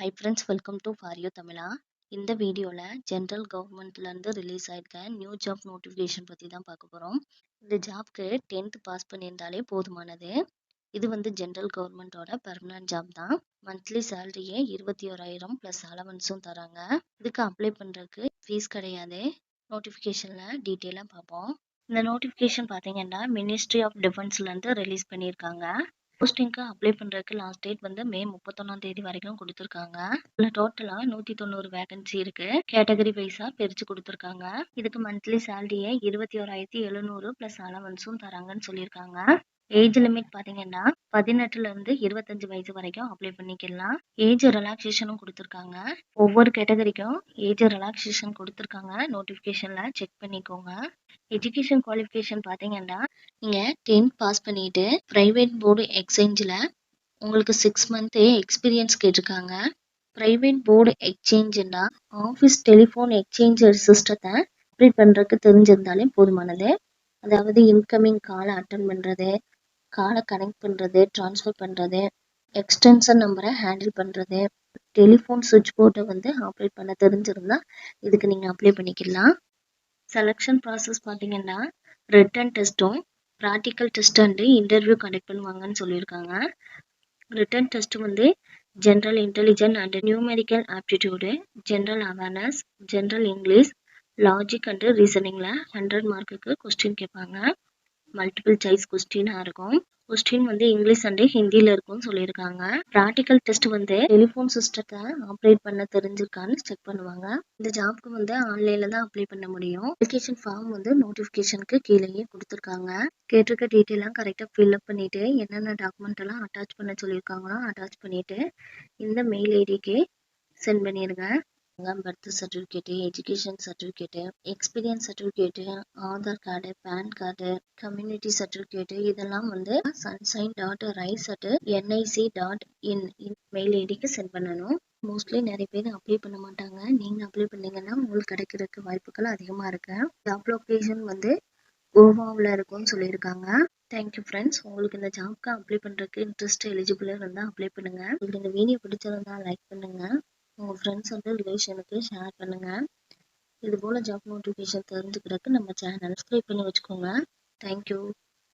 Hi friends, welcome to For You Tamila. இந்த வீடியோல general கவர்மெண்ட்ல இருந்து ரிலீஸ் ஆயிருக்க நியூ ஜாப் நோட்டிஃபிகேஷன் பத்தி தான் பார்க்க போறோம். இந்த ஜாப்க்கு 10th பாஸ் பண்ணியிருந்தாலே போதுமானது. இது வந்து ஜென்ரல் கவர்மெண்டோட பெர்மனன்ட் ஜாப் தான். மந்த்லி சேலரியே 21,000 பிளஸ் அலவன்ஸும் தராங்க. இதுக்கு அப்ளை பண்றதுக்கு ஃபீஸ் கிடையாது. நோட்டிஃபிகேஷன்ல டீட்டெயிலா பார்ப்போம். இந்த நோட்டிஃபிகேஷன் பாத்தீங்கன்னா மினிஸ்ட்ரி ஆஃப் டிஃபென்ஸ்ல இருந்து ரிலீஸ் பண்ணியிருக்காங்க. போஸ்டிங்க்கு அப்ளை பண்றதுக்கு லாஸ்ட் டேட் வந்து மே 31ஆம் தேதி வரைக்கும் கொடுத்துருக்காங்க. இதுல டோட்டலா 190 வேகன்சி இருக்கு. கேட்டகரி வைஸா பிரிச்சு கொடுத்துருக்காங்க. இதுக்கு மந்த்லி சேலரியே 21,700 பிளஸ் அலவன்ஸும் தராங்கன்னு சொல்லியிருக்காங்க. ஏஜ் லிமிட் பாத்தீங்கன்னா 18ல இருந்து 25 வயசு வரைக்கும் அப்ளை பண்ணிக்கலாம். ஏஜ் ரிலாக்ஸேஷனும் கொடுத்துருக்காங்க. ஒவ்வொரு கேட்டகரிக்கும் ஏஜ் ரிலாக்ஸேஷன் கொடுத்துருக்காங்க. நோட்டிபிகேஷன்ல செக் பண்ணிக்கோங்க. எஜுகேஷன் குவாலிஃபிகேஷன் பாத்தீங்கன்னா நீங்க 10th பாஸ் பண்ணிட்டு பிரைவேட் போர்டு எக்ஸ்சேஞ்சில் உங்களுக்கு 6 மந்த் எக்ஸ்பீரியன்ஸ் கேட்டிருக்காங்க. பிரைவேட் போர்டு எக்ஸ்சேஞ்சுன்னா ஆஃபீஸ் டெலிஃபோன் எக்ஸ்சேஞ்சர் சிஸ்டத்தை ஆப்ரேட் பண்ணுறதுக்கு தெரிஞ்சிருந்தாலே போதுமானது. அதாவது இன்கமிங் காலை அட்டன் பண்ணுறது, காலை கனெக்ட் பண்ணுறது, ட்ரான்ஸ்ஃபர் பண்ணுறது, எக்ஸ்டென்ஷன் நம்பரை ஹேண்டில் பண்ணுறது, டெலிஃபோன் சுவிட்ச் போர்டை வந்து ஆப்ரேட் பண்ண தெரிஞ்சிருந்தா இதுக்கு நீங்கள் அப்ளை பண்ணிக்கலாம். செலெக்ஷன் ப்ராசஸ் பார்த்தீங்கன்னா ரிட்டன் டெஸ்ட்டும் practical test and interview conduct பண்ணுவாங்கன்னு சொல்லியிருக்காங்க. ரிட்டன் டெஸ்ட் வந்து general intelligent and numerical aptitude, general awareness, general English, logic and ரீசனிங்கில் 100 மார்க்குக்கு கொஸ்டின் கேட்பாங்க. மல்டிபிள் சாய்ஸ் கொஸ்டினாக இருக்கும். கொஸ்டின் வந்து இங்கிலீஷ் அண்ட் ஹிந்தியில் இருக்கும்னு சொல்லியிருக்காங்க. ப்ராக்டிக்கல் டெஸ்ட் வந்து டெலிஃபோன் சிஸ்டத்தை ஆப்ரேட் பண்ண தெரிஞ்சிருக்கான்னு செக் பண்ணுவாங்க. இந்த ஜாப்க்கு வந்து ஆன்லைன்ல தான் அப்ளை பண்ண முடியும். அப்ளிகேஷன் ஃபார்ம் வந்து நோட்டிஃபிகேஷனுக்கு கீழேயே கொடுத்துருக்காங்க. கேட்டிருக்க டீட்டெயிலாம் கரெக்டாக ஃபில்அப் பண்ணிட்டு என்னென்ன டாக்குமெண்ட் எல்லாம் அட்டாச் பண்ண சொல்லியிருக்காங்களோ அட்டாச் பண்ணிட்டு இந்த மெயில் ஐடிக்கு சென்ட் பண்ணிடுங்க. Birth certificate, education certificate, experience certificate, Aadhaar card, pan card, community certificate இதெல்லாம் வந்து sunshine.rice@nic.in மெயில் ஐடிக்கு சென்ட் பண்ணணும். மோஸ்ட்லி நிறைய பேர் அப்ளை பண்ண மாட்டாங்க. நீங்க அப்ளை பண்ணீங்கன்னா உங்களுக்கு கிடைக்கிறதுக்கு வாய்ப்புகள் அதிகமா இருக்கு. ஜாப் லொகேஷன் வந்து கோவாவில் இருக்கும்னு சொல்லியிருக்காங்க. Thank you friends. உங்களுக்கு இந்த ஜாப்க்கு அப்ளை பண்ணுறதுக்கு இன்ட்ரெஸ்ட் எலிஜிபிளாக இருந்தால் அப்ளை பண்ணுங்க. உங்களுக்கு இந்த வீடியோ பிடிச்சிருந்தா லைக் பண்ணுங்க. உங்கள் ஃப்ரெண்ட்ஸ் அண்ட் ரிலேஷனுக்கு ஷேர் பண்ணுங்க. இது போல் ஜாப் நோட்டிஃபிகேஷன் தெரிஞ்சுக்கிறதுக்கு நம்ம சேனல் சப்ஸ்கிரைப் பண்ணி வச்சுக்கோங்க. தேங்க்யூ.